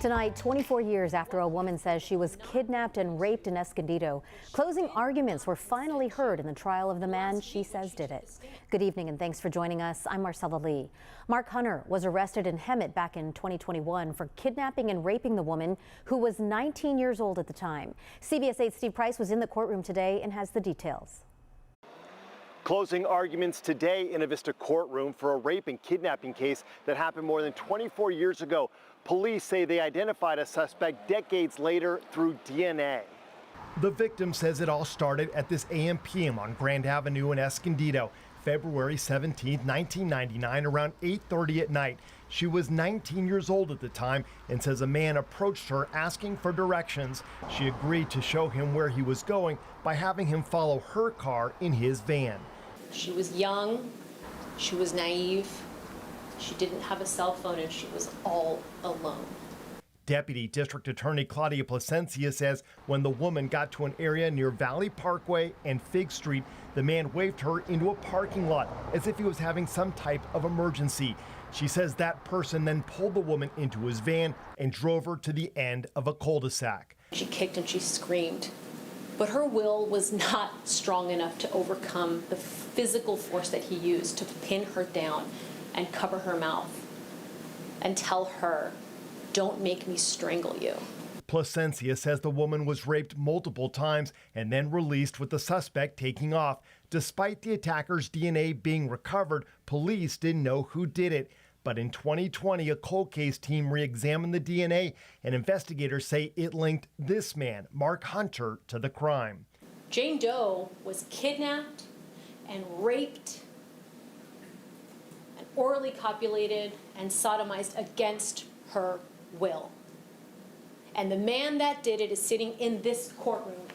Tonight, 24 years after a woman says she was kidnapped and raped in Escondido, closing arguments were finally heard in the trial of the man she says did it. Good evening and thanks for joining us. I'm Marcella Lee. Mark Hunter was arrested in Hemet back in 2021 for kidnapping and raping the woman who was 19 years old at the time. CBS 8's Steve Price was in the courtroom today and has the details. Closing arguments today in a Vista courtroom for a rape and kidnapping case that happened more than 24 years ago. Police say they identified a suspect decades later through DNA. The victim says it all started at this AM/PM on Grand Avenue in Escondido, February 17, 1999, around 8:30 at night. She was 19 years old at the time and says a man approached her asking for directions. She agreed to show him where he was going by having him follow her car in his van. She was young, she was naive, she didn't have a cell phone, and she was all alone. Deputy District Attorney Claudia Placencia says when the woman got to an area near Valley Parkway and Fig Street, the man waved her into a parking lot as if he was having some type of emergency. She says that person then pulled the woman into his van and drove her to the end of a cul-de-sac. She kicked and she screamed, but her will was not strong enough to overcome the physical force that he used to pin her down and cover her mouth and tell her, "Don't make me strangle you." Placencia says the woman was raped multiple times and then released with the suspect taking off. Despite the attacker's DNA being recovered, police didn't know who did it. But in 2020, a cold case team re-examined the DNA, and investigators say it linked this man, Mark Hunter, to the crime. Jane Doe was kidnapped and raped and orally copulated and sodomized against her will. And the man that did it is sitting in this courtroom,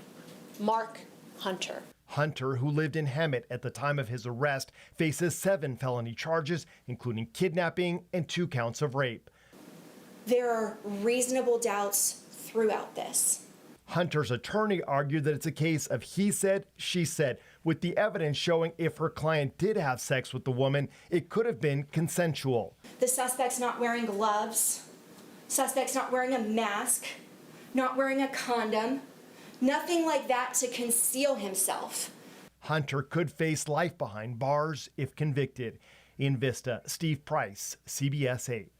Mark Hunter. Hunter, who lived in Hemet at the time of his arrest, faces 7 felony charges, including kidnapping and 2 counts of rape. There are reasonable doubts throughout this. Hunter's attorney argued that it's a case of he said, she said, with the evidence showing if her client did have sex with the woman, it could have been consensual. The suspect's not wearing gloves. Suspect's not wearing a mask, not wearing a condom, nothing like that to conceal himself. Hunter could face life behind bars if convicted. In Vista, Steve Price, CBS 8.